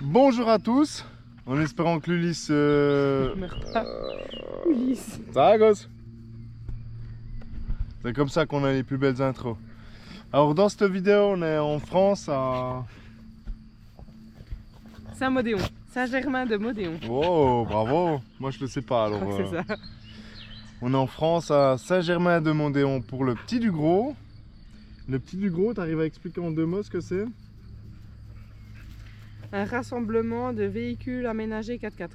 Bonjour à tous, en espérant que l'Ulysse... Ulysse. Ça va, gosse? C'est comme ça qu'on a les plus belles intros. Alors dans cette vidéo, on est en France à... Saint-Modéon, Saint-Germain de Modéon. Oh, bravo. Moi je le sais pas Je alors. crois que c'est ça. On est en France à Saint-Germain de Modéon pour le Petit du Gros. Le Petit du Gros, t'arrives à expliquer en deux mots ce que c'est? Un rassemblement de véhicules aménagés 4x4.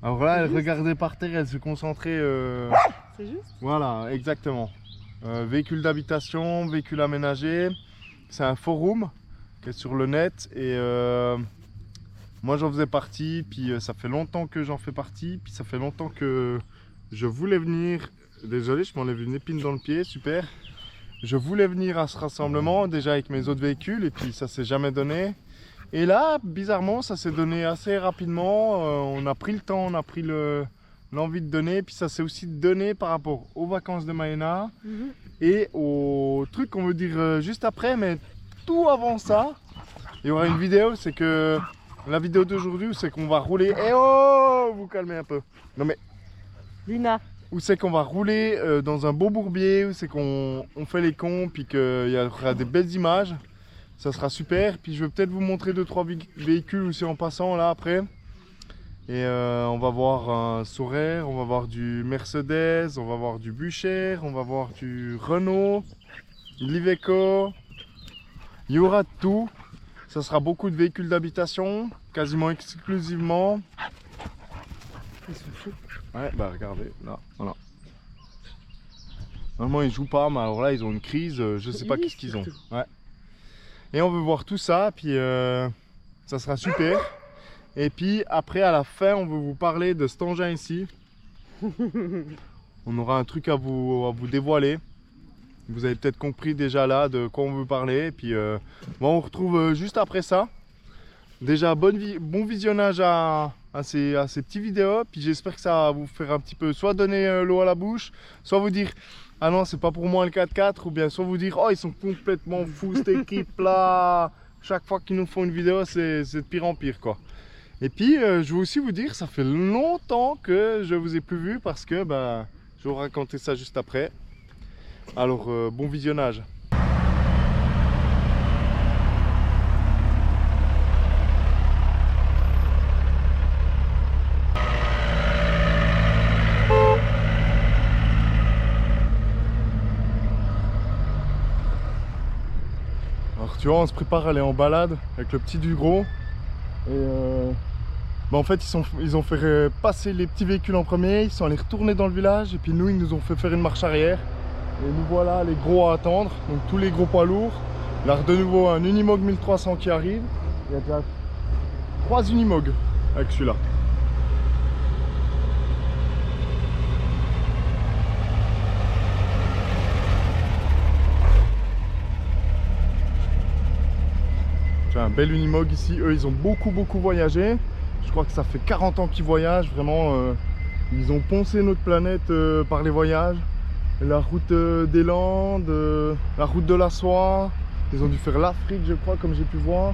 Alors là, elle juste regardait par terre, elle se concentrait... C'est juste? Voilà, exactement. Véhicules d'habitation, véhicules aménagés. C'est un forum qui est sur le net et moi j'en faisais partie, puis ça fait longtemps que j'en fais partie, puis ça fait longtemps que je voulais venir. Désolé, je m'enlève une épine dans le pied, super. Je voulais venir à ce rassemblement déjà avec mes autres véhicules et puis ça s'est jamais donné. Et là, bizarrement, ça s'est donné assez rapidement. On a pris le temps, on a pris l'envie de donner. Puis ça s'est aussi donné par rapport aux vacances de Maëna et au truc qu'on veut dire juste après. Mais tout avant ça, il y aura une vidéo. C'est que la vidéo d'aujourd'hui, c'est qu'on va rouler. Eh oh, vous calmez un peu. Non mais. Lina. Où c'est qu'on va rouler dans un beau bourbier, où c'est qu'on fait les cons, puis qu'il y aura des belles images. Ça sera super, puis je vais peut-être vous montrer 2-3 véhicules aussi en passant là après. Et on va voir un Saurer, on va voir du Mercedes, on va voir du Bucher, on va voir du Renault, l'Iveco. Il y aura de tout. Ça sera beaucoup de véhicules d'habitation, quasiment exclusivement. Ils sont fous. Ouais, bah regardez, là, voilà. Normalement ils jouent pas, mais alors là ils ont une crise, je sais pas qu'est-ce qu'ils ont. Ouais. Et on veut voir tout ça, puis ça sera super. Et puis après à la fin on veut vous parler de cet engin ici. On aura un truc à vous dévoiler. Vous avez peut-être compris déjà là de quoi on veut parler. Et puis bon, on retrouve juste après ça. Déjà bon visionnage à ces petits vidéos. Puis j'espère que ça va vous faire un petit peu soit donner l'eau à la bouche, soit vous dire ah non, c'est pas pour moi le 4x4, ou bien soit vous dire oh ils sont complètement fous cette équipe là, chaque fois qu'ils nous font une vidéo c'est de pire en pire quoi. Et puis je veux aussi vous dire, ça fait longtemps que je vous ai plus vu parce que bah, je vais vous raconter ça juste après. Alors bon visionnage. Tu vois, on se prépare à aller en balade avec le Petit du Gros. Et bah en fait, ils ont fait passer les petits véhicules en premier, ils sont allés retourner dans le village et puis nous, ils nous ont fait faire une marche arrière. Et nous voilà les gros à attendre, donc tous les gros poids lourds. Là, de nouveau, un Unimog 1300 qui arrive. Il y a déjà 3 Unimog avec celui-là. Un bel Unimog ici, eux ils ont beaucoup voyagé. Je crois que ça fait 40 ans qu'ils voyagent, vraiment ils ont poncé notre planète par les voyages. La route des Landes, la route de la soie, ils ont dû faire l'Afrique je crois comme j'ai pu voir.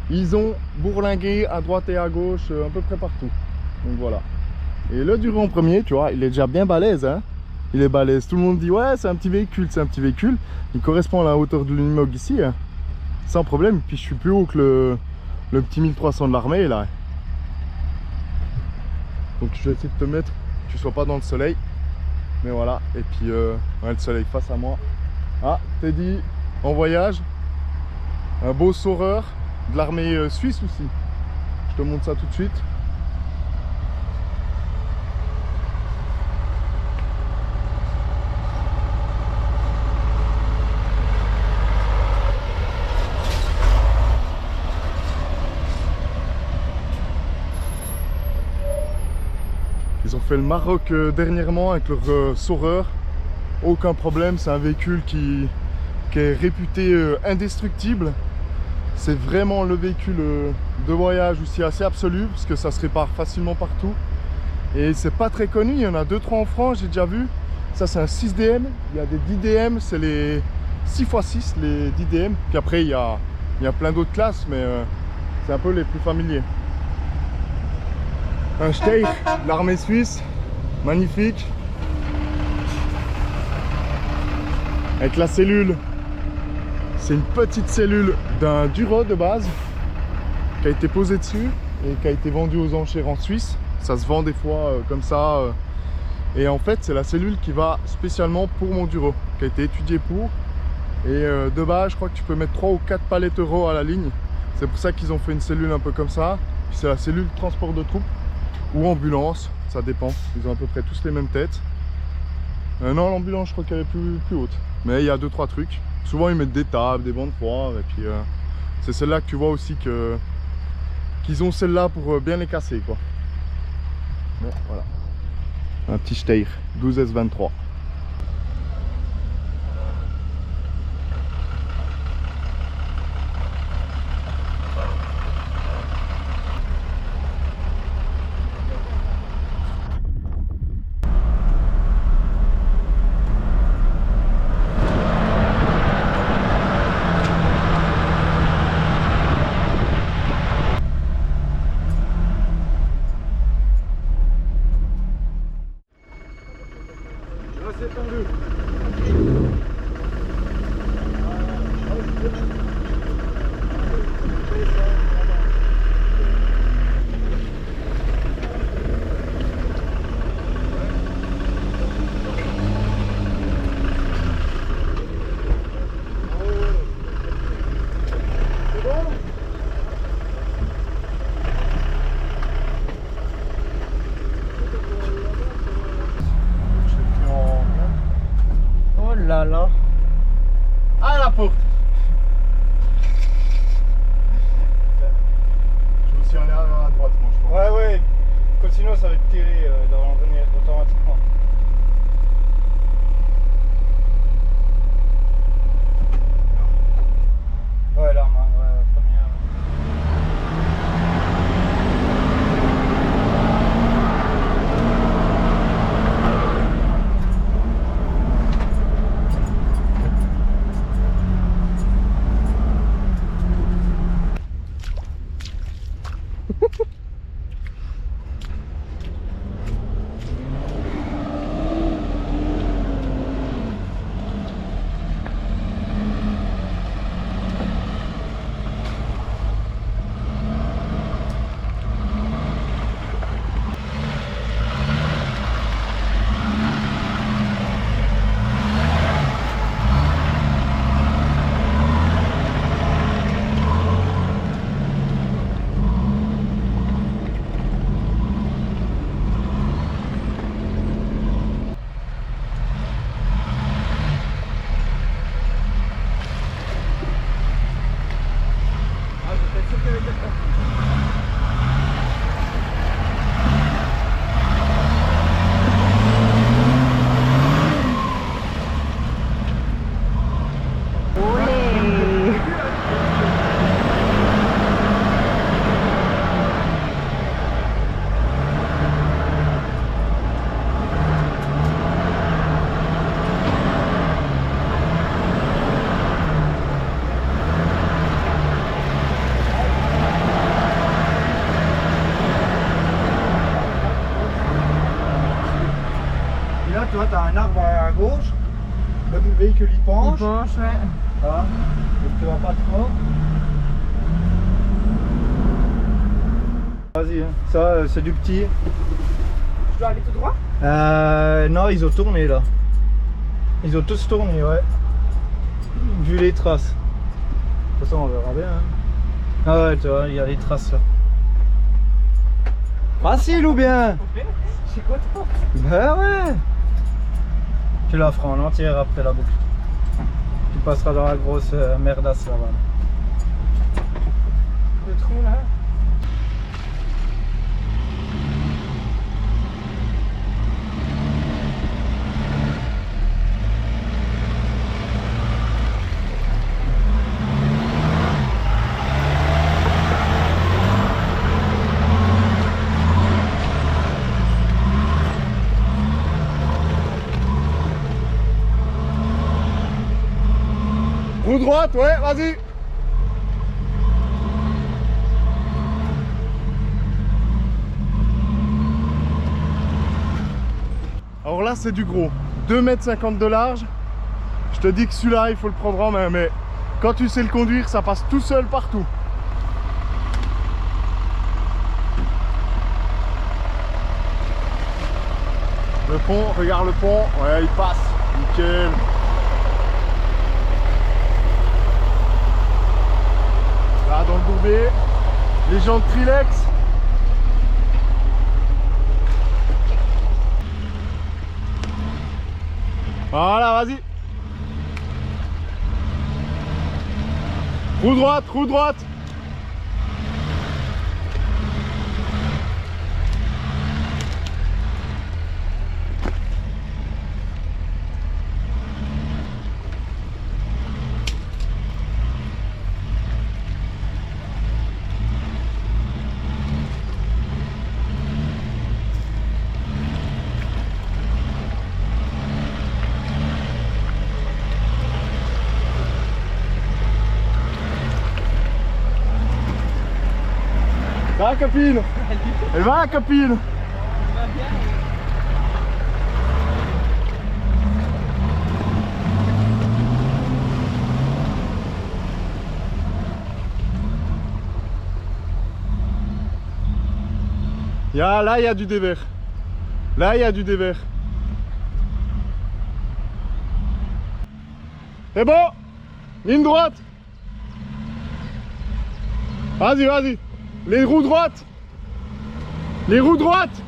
Ils ont bourlingué à droite et à gauche à peu près partout. Donc voilà. Et le Duro en premier, tu vois, il est déjà bien balèze hein. Il est balèze, tout le monde dit ouais c'est un petit véhicule, c'est un petit véhicule. Il correspond à la hauteur de l'Unimog ici hein. Sans problème, puis je suis plus haut que le petit 1300 de l'armée là. Donc je vais essayer de te mettre, que tu sois pas dans le soleil. Mais voilà, et puis ouais, le soleil face à moi. Ah, Teddy en voyage. Un beau Saurer de l'armée suisse aussi. Je te montre ça tout de suite. Ils ont fait le Maroc dernièrement avec leur Saurer. Aucun problème, c'est un véhicule qui est réputé indestructible. C'est vraiment le véhicule de voyage aussi assez absolu parce que ça se répare facilement partout. Et c'est pas très connu, il y en a 2-3 en France, j'ai déjà vu. Ça c'est un 6DM, il y a des 10DM, c'est les 6x6, les 10DM. Puis après il y a plein d'autres classes, mais c'est un peu les plus familiers. Un Steyr de l'armée suisse, magnifique. Avec la cellule, c'est une petite cellule d'un Duro de base qui a été posée dessus et qui a été vendue aux enchères en Suisse. Ça se vend des fois comme ça. Et en fait, c'est la cellule qui va spécialement pour mon Duro, qui a été étudiée pour. Et de base, je crois que tu peux mettre 3 ou 4 palettes euros à la ligne. C'est pour ça qu'ils ont fait une cellule un peu comme ça. C'est la cellule transport de troupes ou ambulance, ça dépend. Ils ont à peu près tous les mêmes têtes. Non, l'ambulance, je crois qu'elle est plus haute. Mais il y a 2-3 trucs. Souvent, ils mettent des tables, des bancs de poids. Et puis, c'est celle-là que tu vois aussi qu'ils ont celle-là pour bien les casser, quoi. Mais voilà. Un petit Steyr 12S23. C'est tendu. Là là. Ah, la porte. Je me suis allé à droite, moi, je crois. Ouais, ouais. Sinon, ça va te tirer dans l'entraînement automatiquement. Ouais, là, ouais, première. Tu vois, tu as un arbre à gauche, le véhicule il penche. Il penche, ouais. Voilà. Donc tu vas pas trop. Vas-y, hein. Ça c'est du petit. Je dois aller tout droit? Non, ils ont tourné là. Ils ont tous tourné, ouais. Vu les traces. De toute façon, on verra bien. Hein. Ah ouais, tu vois, il y a les traces là. Facile ou bien? Je suis content. Ben ouais. Tu la feras en entière après la boucle. Tu passeras dans la grosse merdasse là-bas. Le trou là. Roue droite, ouais, vas-y. là c'est du gros. 2,50 m de large. Je te dis que celui-là, il faut le prendre en main, mais quand tu sais le conduire, ça passe tout seul partout. Le pont, regarde le pont, ouais, il passe, nickel. Là, dans le bourbier, les jantes Trilex. Voilà, vas-y. Roue droite, roue droite. Ça va, copine? Elle va, la copine? Là, il y a du dévers. Là, il y a du dévers. C'est bon? Ligne droite. Vas-y, vas-y. Les roues droites. Les roues droites.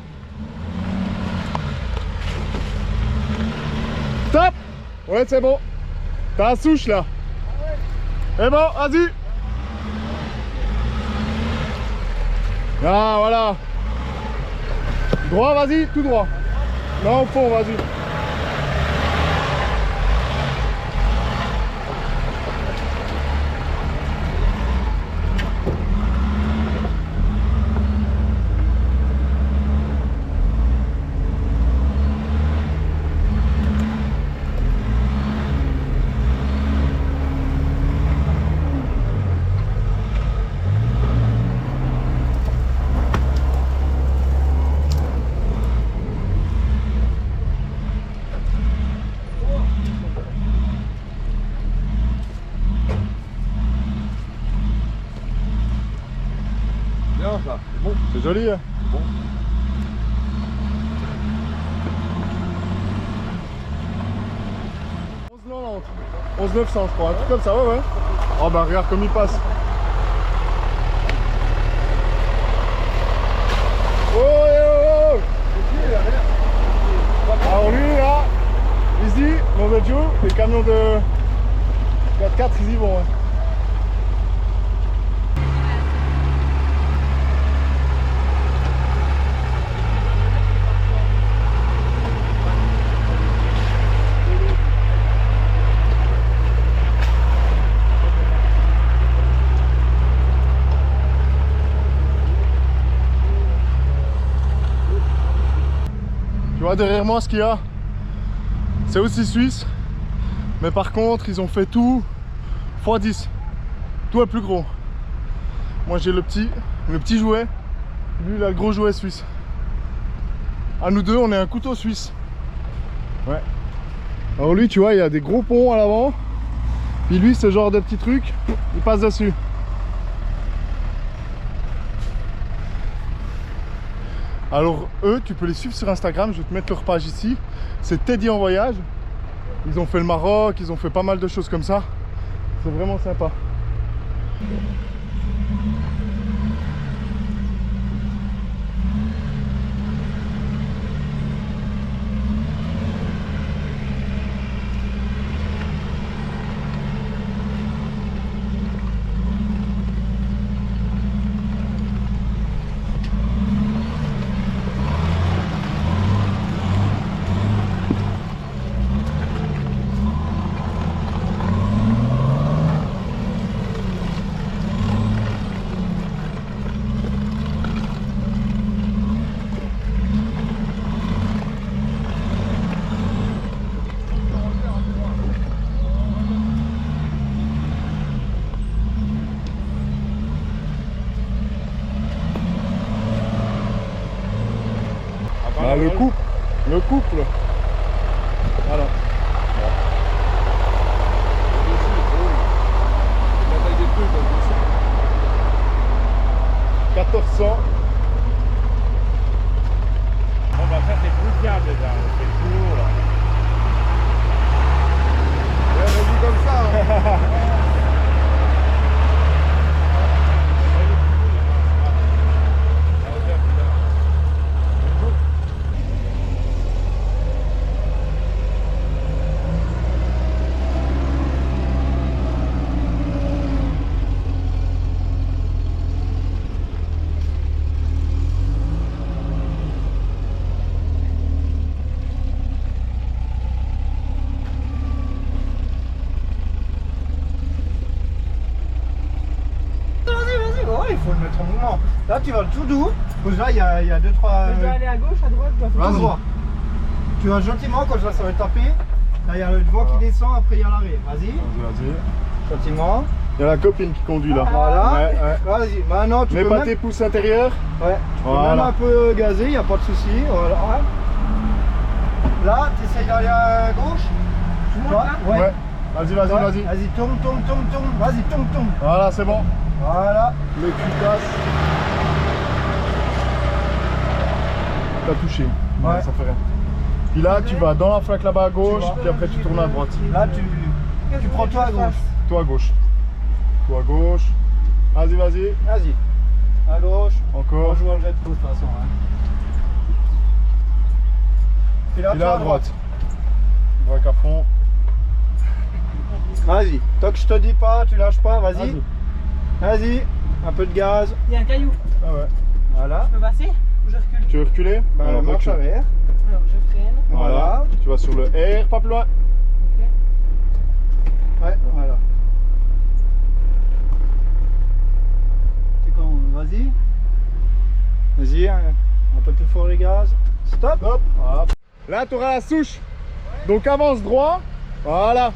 Stop. Ouais, c'est bon. T'as la souche là. C'est bon, vas-y. Ah, voilà. Droit, vas-y, tout droit. Non, au fond, vas-y. Ça, c'est bon. C'est joli, hein. Bon. « 11,90 11,900 je crois, un truc comme ça, ouais. Oh bah regarde comme il passe. Oh, oh, oh. Alors lui là, ici, mon Joe, les camions de 4x4 ils y vont. Ouais. Tu vois derrière moi ce qu'il y a, c'est aussi suisse, mais par contre ils ont fait tout x10, tout est plus gros. Moi j'ai le petit jouet, lui il a le gros jouet suisse. À nous deux on est un couteau suisse. Ouais. Alors lui tu vois il y a des gros ponts à l'avant, puis lui ce genre de petit truc, il passe dessus. Alors eux, tu peux les suivre sur Instagram, je vais te mettre leur page ici. C'est Teddy en voyage. Ils ont fait le Maroc, ils ont fait pas mal de choses comme ça. C'est vraiment sympa. Ah, le couple. Voilà. La taille des pneus, quoi, 1400. Bon, bah ça c'est plus fiable déjà, c'est le plus haut là. Ouais, vas-y comme ça. Hein. Il faut le mettre en mouvement. Là, tu vas tout doux. Parce que là, il y a 2-3. Je dois aller à gauche, à droite, je dois faire Tout droit. Tu vas gentiment, quand ça va taper. Là, il y a le vent qui descend, après il y a l'arrêt. Vas-y, Vas-y. gentiment. Il y a la copine qui conduit là. Voilà. Ouais, ouais. Vas-y, maintenant tu Mets peux pas même... tes pouces intérieurs. Ouais. Tu peux Voilà. même un peu gazer, il n'y a pas de souci. Voilà. Là, tu essayes d'aller à gauche. Je monte Toi, là. ouais. Vas-y, vas-y, Ouais. vas-y. Vas-y, tourne. Vas-y, tourne. Voilà, c'est bon. Voilà. Le cul passe. T'as touché. Ouais. Ça fait rien. Puis là, tu vas dans la flaque là-bas à gauche, vas. puis après tu tournes à droite. Là, tu prends toi à gauche. Toi à gauche. Toi à gauche. Vas-y, vas-y. Vas-y. À gauche. Encore. On joue à le rétro de toute façon. Hein. Puis là, Puis toi là à droite. Braque à fond. Vas-y. Tant que je te dis pas, tu lâches pas, vas-y. Vas-y. Vas-y. Un peu de gaz. Il y a un caillou. Ah ouais. Voilà. Je peux passer ou je recule? Tu veux reculer? Bah, Alors, marche recule. arrière. Alors je freine. Voilà. Tu vas sur le R, pas plus loin. Ok. Ouais, voilà. C'est quand? Vas-y. Vas-y, un peu plus fort les gaz. Stop. Hop. Hop. Là, tu auras la souche. Donc avance droit. Voilà.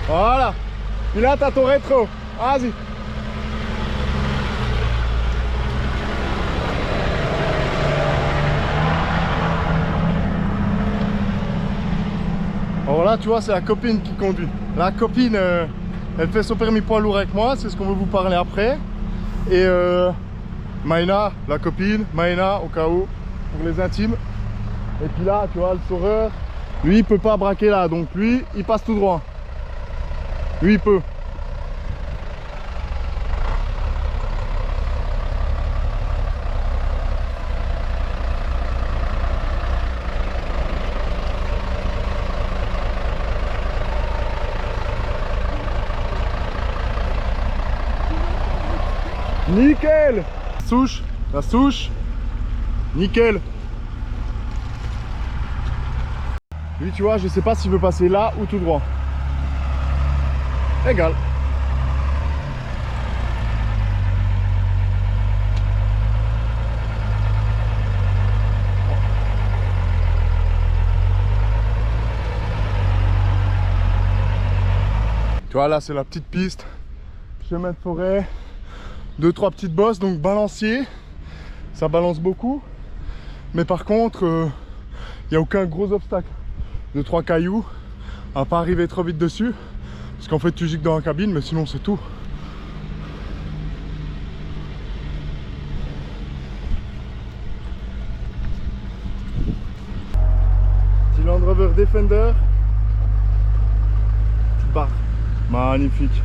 Voilà. Puis là, tu as ton rétro. Vas-y. Alors là, tu vois, c'est la copine qui conduit. La copine, elle fait son permis poids lourd avec moi. C'est ce qu'on veut vous parler après. Et Maïna, la copine, Maïna au cas où, pour les intimes. Et puis là, tu vois, le saureur, lui, il peut pas braquer là. Donc lui, il passe tout droit. Lui, il peut. Nickel. La souche, nickel. Lui, tu vois, je sais pas s'il veut passer là ou tout droit. Égal. Tu vois, là, c'est la petite piste. Chemin de forêt. 2-3 petites bosses, donc balancier. Ça balance beaucoup. Mais par contre, il n'y a aucun gros obstacle. 2-3 cailloux. À pas arriver trop vite dessus. Parce qu'en fait, tu gicles dans la cabine, mais sinon, c'est tout. Petit Land Rover Defender. Petite barre. Magnifique.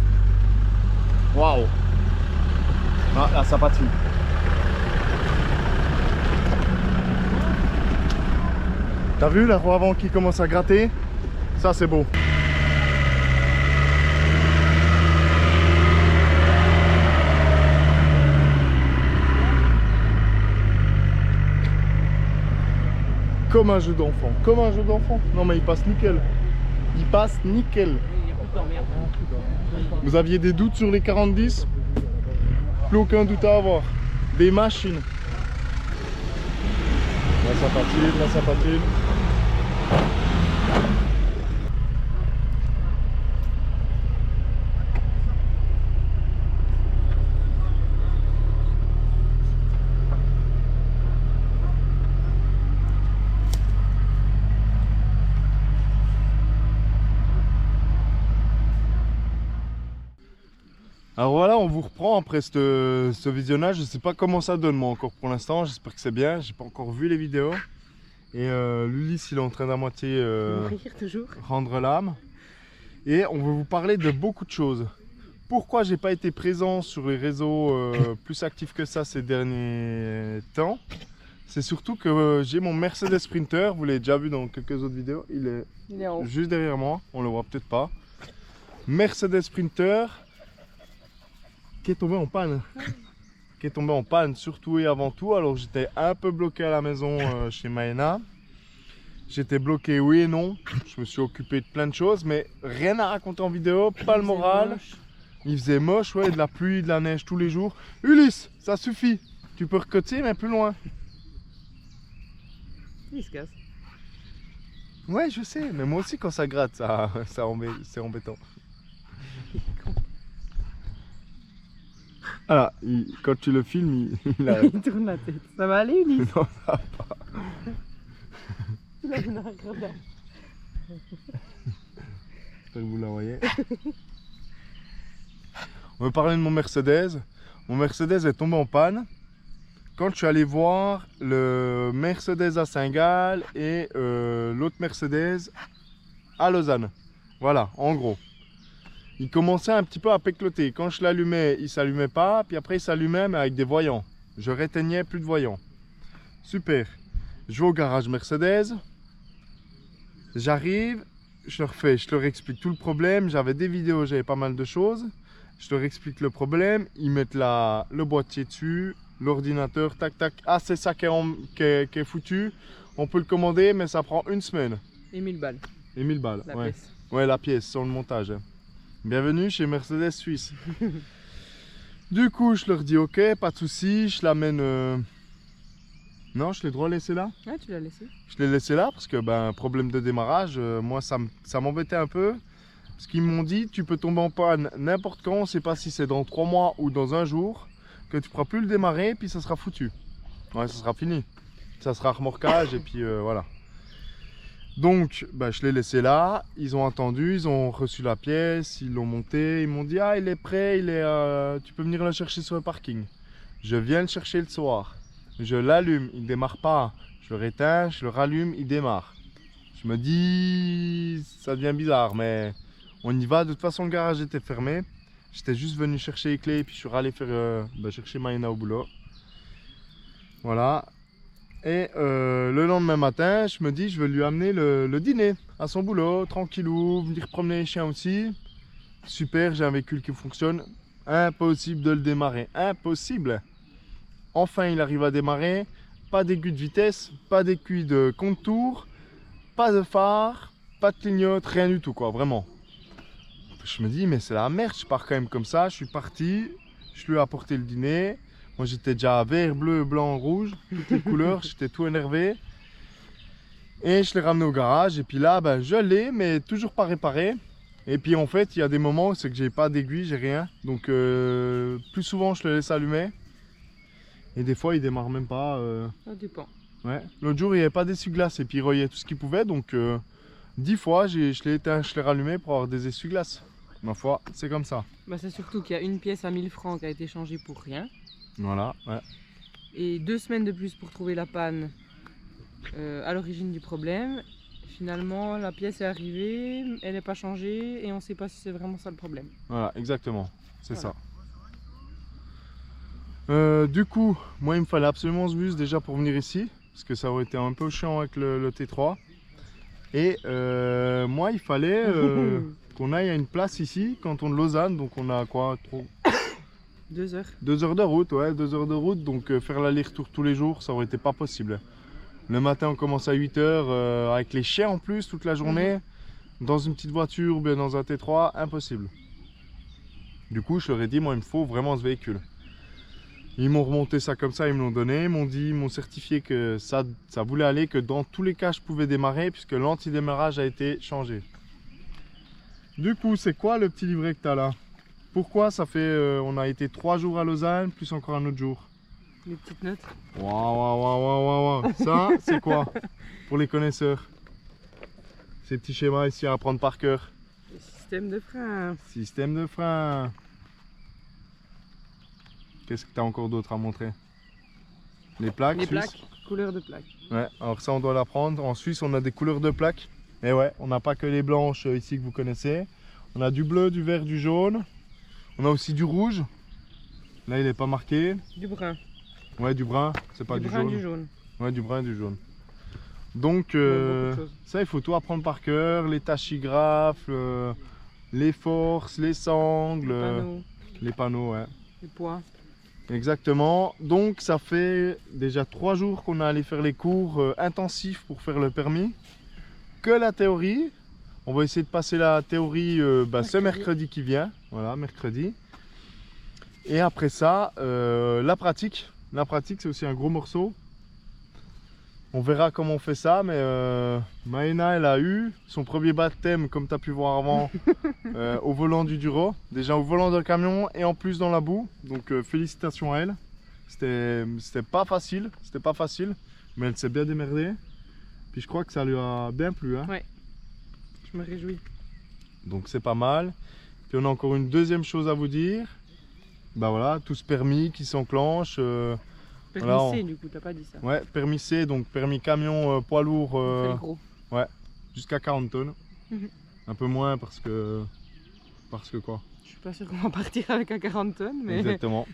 Waouh. Ah, là, ça patine. T'as vu la roue avant qui commence à gratter? Ça, c'est beau. Comme un jeu d'enfant. Comme un jeu d'enfant. Non, mais il passe nickel. Il passe nickel. Il y a plus de temps, merde. Vous aviez des doutes sur les 40-10? Plus aucun doute à avoir. Des machines. Là ça patine, là ça patine. Alors voilà, on vous reprend après ce visionnage. Je sais pas comment ça donne moi encore pour l'instant. J'espère que c'est bien. J'ai pas encore vu les vidéos. Et l'Ulysse il est en train d'à moitié Rire toujours. rendre l'âme. Et on veut vous parler de beaucoup de choses. Pourquoi j'ai pas été présent sur les réseaux plus actifs que ça ces derniers temps? C'est surtout que j'ai mon Mercedes Sprinter. Vous l'avez déjà vu dans quelques autres vidéos. Il est en haut. juste derrière moi. On le voit peut-être pas. Mercedes Sprinter qui est tombé en panne. Qui est tombé en panne surtout et avant tout. Alors j'étais un peu bloqué à la maison chez Maëna. J'étais bloqué oui et non. Je me suis occupé de plein de choses, mais rien à raconter en vidéo, pas le moral. Il faisait moche, ouais, de la pluie, de la neige tous les jours. Ulysse, ça suffit. Tu peux recoter, mais plus loin. Il se casse. Ouais, je sais, mais moi aussi quand ça gratte, c'est embêtant. Voilà, quand tu le filmes, il arrête. Il tourne la tête. Ça va aller, Ulysse? Non, ça va pas. Il a une arrête. J'espère que vous la voyez. On va parler de mon Mercedes. Mon Mercedes est tombé en panne quand je suis allé voir le Mercedes à Saint-Gall et l'autre Mercedes à Lausanne. Voilà, en gros. Il commençait un petit peu à pécloter. Quand je l'allumais, il ne s'allumait pas. Puis après, il s'allumait, mais avec des voyants. Je réteignais, plus de voyants. Super. Je vais au garage Mercedes. J'arrive, je leur explique tout le problème. J'avais des vidéos, j'avais pas mal de choses. Je leur explique le problème. Ils mettent le boîtier dessus, l'ordinateur, tac, tac. Ah, c'est ça qui est foutu. On peut le commander, mais ça prend une semaine. Et 1000 balles. Et 1000 balles. La Ouais. pièce. Ouais, la pièce, sans le montage. Bienvenue chez Mercedes Suisse. Du coup, je leur dis ok, pas de souci, je l'amène. Non, je l'ai droit à laisser là. Ah, tu l'as laissé? Je l'ai laissé là parce que, ben, problème de démarrage, moi ça m'embêtait un peu. Parce qu'ils m'ont dit, tu peux tomber en panne n'importe quand, on ne sait pas si c'est dans 3 mois ou dans un jour, que tu ne pourras plus le démarrer, puis ça sera foutu. Ouais, ça sera fini. Ça sera remorquage et puis voilà. Donc, bah, je l'ai laissé là, ils ont attendu, ils ont reçu la pièce, ils l'ont monté, ils m'ont dit « Ah, il est prêt, tu peux venir le chercher sur le parking. » Je viens le chercher le soir, je l'allume, il ne démarre pas, je le réteins, je le rallume, il démarre. Je me dis, ça devient bizarre, mais on y va, de toute façon le garage était fermé. J'étais juste venu chercher les clés, puis je suis allé chercher Maëna au boulot. Voilà. Et le lendemain matin, je me dis, je vais lui amener le dîner à son boulot, tranquillou, venir promener les chiens aussi. Super, j'ai un véhicule qui fonctionne. Impossible de le démarrer, impossible. Enfin, il arrive à démarrer. Pas d'aiguille de vitesse, pas d'aiguille de contour, pas de phare, pas de clignote, rien du tout, quoi, vraiment. Je me dis, mais c'est la merde, je pars quand même comme ça. Je suis parti, je lui ai apporté le dîner. Moi j'étais déjà vert, bleu, blanc, rouge, toutes les couleurs, j'étais tout énervé. Et je l'ai ramené au garage et puis là ben, je l'ai mais toujours pas réparé. Et puis en fait il y a des moments c'est que j'ai pas d'aiguille, j'ai rien. Donc plus souvent je le laisse allumer. Et des fois il démarre même pas. Ça dépend. Ouais. L'autre jour il n'y avait pas d'essuie-glace et puis il relayait tout ce qu'il pouvait. Donc 10 fois je l'ai éteint, je l'ai rallumé pour avoir des essuie-glaces. Ma foi, c'est comme ça. Bah, c'est surtout qu'il y a une pièce à 1000 francs qui a été changée pour rien. Voilà, ouais. Et 2 semaines de plus pour trouver la panne à l'origine du problème. Finalement, la pièce est arrivée, elle n'est pas changée et on ne sait pas si c'est vraiment ça le problème. Voilà, exactement, c'est Voilà. ça. Du coup, moi il me fallait absolument ce bus déjà pour venir ici, parce que ça aurait été un peu chiant avec le T3. Et moi il fallait qu'on aille à une place ici, canton de Lausanne, donc on a quoi 2 heures. 2 heures de route, ouais, 2 heures de route, donc faire l'aller-retour tous les jours, ça aurait été pas possible. Le matin, on commence à 8 heures, avec les chiens en plus, toute la journée, dans une petite voiture ou bien dans un T3, impossible. Du coup, je leur ai dit, moi, il me faut vraiment ce véhicule. Ils m'ont remonté ça comme ça, ils me l'ont donné, ils m'ont certifié que ça voulait aller, que dans tous les cas, je pouvais démarrer, puisque l'anti-démarrage a été changé. Du coup, c'est quoi le petit livret que tu as là? Pourquoi ça fait, on a été 3 jours à Lausanne, plus encore un autre jour. Les petites notes. Waouh. Ça, c'est quoi? Pour les connaisseurs. Ces petits schémas ici à apprendre par cœur. Le système de frein. Système de frein. Qu'est-ce que tu as encore d'autre à montrer? Les plaques Les suisses. plaques, couleur de plaques. Ouais, alors ça on doit l'apprendre. En Suisse on a des couleurs de plaques. Et ouais, on n'a pas que les blanches ici que vous connaissez. On a du bleu, du vert, du jaune. On a aussi du rouge. Là il n'est pas marqué. Du brun. Ouais, du brun, c'est pas du du brun, jaune. du jaune. Ouais, du brun et du jaune. Donc beaucoup de choses. ça il faut tout apprendre par cœur. Les tachygraphes, les forces, les sangles, Les panneaux, les panneaux, ouais. les poids. Exactement. Donc ça fait déjà 3 jours qu'on est allé faire les cours intensifs pour faire le permis. Que la théorie. On va essayer de passer la théorie ce mercredi qui vient. Voilà, mercredi. Et après ça, la pratique. La pratique c'est aussi un gros morceau. On verra comment on fait ça, mais Maëna elle a eu son premier baptême comme tu as pu voir avant au volant du Duro, déjà au volant d'un camion et en plus dans la boue, donc félicitations à elle. C'était pas facile, mais elle s'est bien démerdée, puis je crois que ça lui a bien plu. Hein. Ouais, je me réjouis. Donc c'est pas mal. Puis on a encore une deuxième chose à vous dire, bah voilà, tout ce permis qui s'enclenche. Permis Voilà, C, du coup, t'as pas dit ça. Ouais, permis C, donc permis camion poids lourd. On fait le gros. Jusqu'à 40 tonnes. Mhm. Un peu moins parce que quoi? Je suis pas sûre qu'on va partir avec un 40 tonnes, mais Exactement.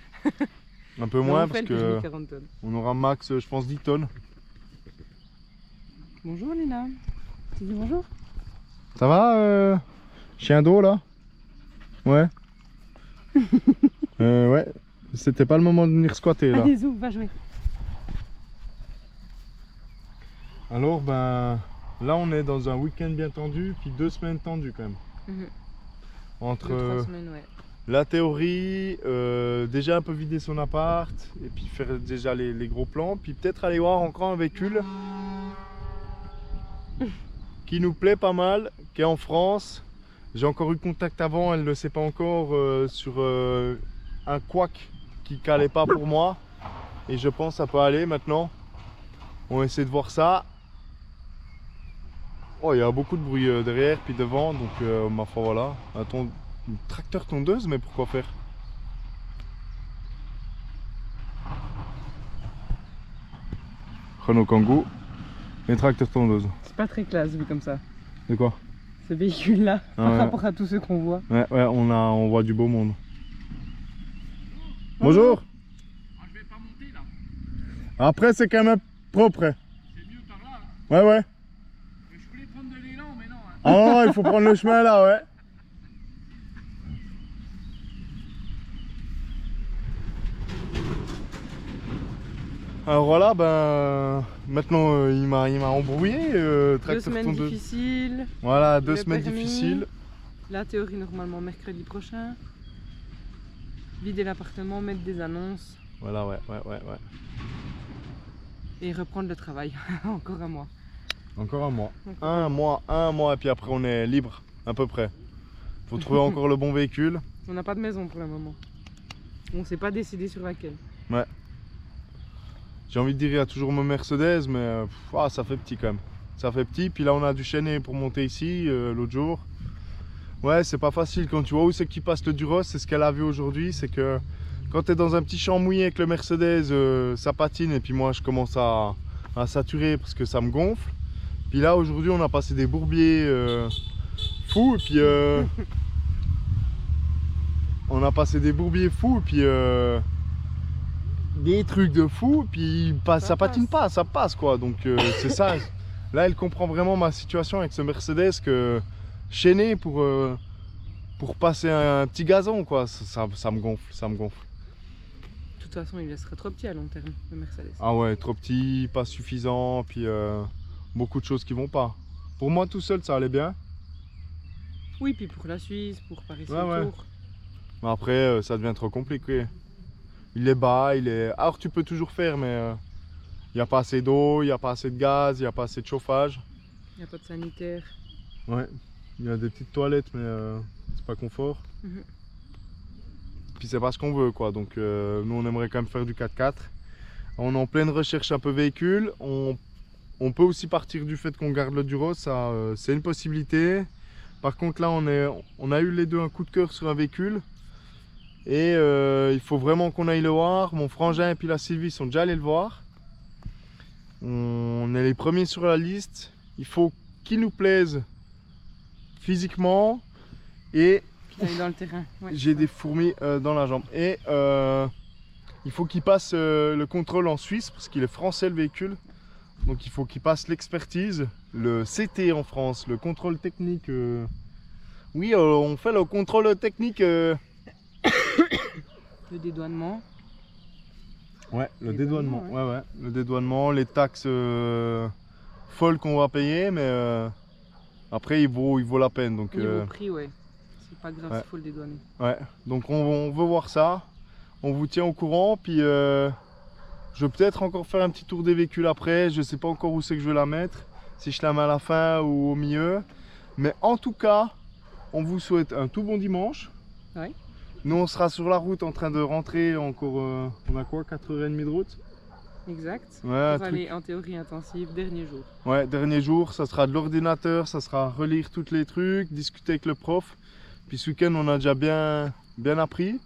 Un peu mais moins on fait parce le permis que 40 tonnes. on aura max je pense 10 tonnes. Bonjour Léna. Tu dis bonjour? Ça va chien d'eau là? Ouais. Ouais. C'était pas le moment de venir squatter là. Allez, Zou, va jouer. Alors ben là on est dans un week-end bien tendu puis 2 semaines tendues quand même. Mhm. Entre 2-3 semaines, ouais. la théorie, déjà un peu vider son appart et puis faire déjà les gros plans, puis peut-être aller voir encore un véhicule qui nous plaît pas mal, qui est en France. J'ai encore eu contact avant, elle ne le sait pas encore, sur un quack qui calait pas pour moi et je pense que ça peut aller maintenant. On va essayer de voir ça. Oh, il y a beaucoup de bruit derrière puis devant, donc ma foi voilà. Une tracteur tondeuse, mais pourquoi faire? Renault Kangoo et tracteur tondeuse. C'est pas très classe vu comme ça. De quoi? Ce véhicule-là, Ah par ouais. rapport à tous ceux qu'on voit. Ouais, on voit du beau monde. Bonjour. Ah, je vais pas monter là. Après, c'est quand même propre. Hein. C'est mieux par là. Hein. Ouais, ouais. Mais je voulais prendre de l'élan, mais non. Hein. Ah non, il faut prendre le chemin là, ouais. Alors voilà, ben maintenant il m'a embrouillé, 2 tracteur semaines tondeuse. difficiles. Voilà, 2 le semaines permis. difficiles. La théorie normalement mercredi prochain. Vider l'appartement, mettre des annonces Voilà, ouais. et reprendre le travail. Encore un mois. Encore un mois. Encore Un mois, et puis après on est libre, à peu près. Faut trouver encore le bon véhicule. On n'a pas de maison pour le moment. On s'est pas décidé sur laquelle. J'ai envie de dire, il y a toujours mon Mercedes, mais ça fait petit quand même. Ça fait petit, puis là on a du chaîner pour monter ici l'autre jour. Ouais, c'est pas facile. Quand tu vois où c'est qui passe le Duros, c'est ce qu'elle a vu aujourd'hui, c'est que quand tu es dans un petit champ mouillé avec le Mercedes, ça patine, et puis moi je commence à saturer parce que ça me gonfle. Puis là aujourd'hui on a passé des bourbiers fous, et puis on a passé des bourbiers fous, et puis des trucs de fou, puis ça patine pas, ça passe quoi. Donc c'est ça. Là elle comprend vraiment ma situation avec ce Mercedes, que chaîner pour passer un petit gazon quoi, ça me gonfle, ça me gonfle. De toute façon, il serait trop petit à long terme, le Mercedes. Ah ouais, trop petit, pas suffisant, puis beaucoup de choses qui vont pas. Pour moi tout seul ça allait bien. Oui, puis pour la Suisse, pour Paris Ouais, ouais. autour. Mais après ça devient trop compliqué. Il est bas, alors tu peux toujours faire, mais il n'y a pas assez d'eau, il n'y a pas assez de gaz, il n'y a pas assez de chauffage. Il n'y a pas de sanitaire. Ouais, il y a des petites toilettes, mais c'est pas confort. Mhm. Puis c'est pas ce qu'on veut quoi, donc nous on aimerait quand même faire du 4x4. On est en pleine recherche un peu véhicule. On peut aussi partir du fait qu'on garde le Duros, ça c'est une possibilité. Par contre là on a eu les deux un coup de cœur sur un véhicule. Et il faut vraiment qu'on aille le voir. Mon frangin et puis la Sylvie sont déjà allés le voir. On est les premiers sur la liste. Il faut qu'il nous plaise physiquement. Et Qu'il aille dans le terrain. Ouais. j'ai des fourmis dans la jambe. Et il faut qu'il passe le contrôle en Suisse parce qu'il est français le véhicule. Donc il faut qu'il passe l'expertise, le CT en France, le contrôle technique. Oui, on fait le contrôle technique. Le dédouanement. Ouais, le Dédouanement, dédouanement. Ouais, le dédouanement, les taxes folles qu'on va payer, mais après il vaut la peine. Donc, Niveau prix, ouais. C'est pas grave ouais. s'il faut le dédouaner. ouais. Donc on veut voir ça. On vous tient au courant. Puis je vais peut-être encore faire un petit tour des véhicules après. Je sais pas encore où c'est que je vais la mettre. Si je la mets à la fin ou au milieu. Mais en tout cas, on vous souhaite un tout bon dimanche. Ouais. Nous on sera sur la route en train de rentrer encore. On a quoi, 4h30 de route? Exact. Ouais, un Pour truc. aller en théorie intensive, dernier jour. Ouais, dernier jour, ça sera de l'ordinateur, ça sera relire tous les trucs, discuter avec le prof. Puis ce week-end, on a déjà bien appris.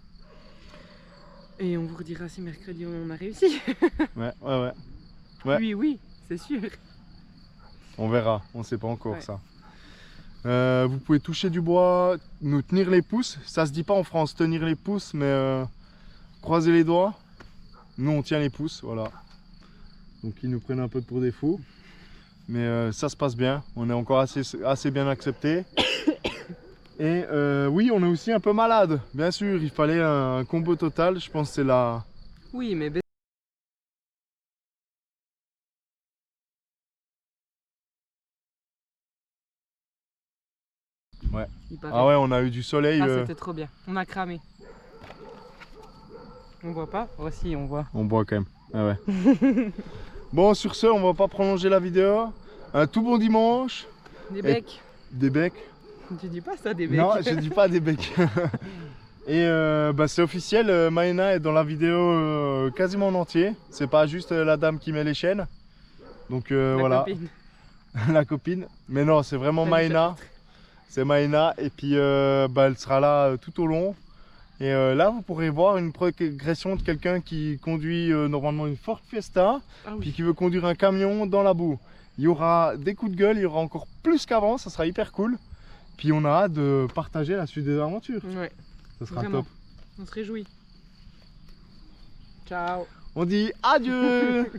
Et on vous redira si mercredi on a réussi. Ouais. Ouais. Oui, c'est sûr. On verra, on sait pas encore Ouais. ça. Vous pouvez toucher du bois, nous tenir les pouces. Ça se dit pas en France, tenir les pouces, mais croiser les doigts. Nous, on tient les pouces, voilà. Donc ils nous prennent un peu pour des fous. Mais ça se passe bien, on est encore assez bien accepté. Et oui, on est aussi un peu malade, bien sûr. Il fallait un combo total, je pense que c'est la... Oui, mais Ouais. il paraît. Ah ouais, on a eu du soleil. Ah, c'était trop bien. On a cramé. On voit pas? Oh si, on voit. On boit quand même. Ah ouais. Bon, sur ce, on va pas prolonger la vidéo. Un tout bon dimanche. Des becs. Des becs. Tu dis pas ça, des becs. Non, je dis pas des becs. Et bah, c'est officiel, Maëna est dans la vidéo quasiment en entier. C'est pas juste la dame qui met les chaînes. Donc La voilà, copine. la copine. Mais non, c'est vraiment Pas du Maëna. C'est Maëna et puis bah, elle sera là tout au long. Et là, vous pourrez voir une progression de quelqu'un qui conduit normalement une Ford Fiesta, Ah puis oui. qui veut conduire un camion dans la boue. Il y aura des coups de gueule, il y aura encore plus qu'avant, ça sera hyper cool. Puis on a hâte de partager la suite des aventures. Ouais, Ça sera vraiment. top. On se réjouit. Ciao. On dit adieu.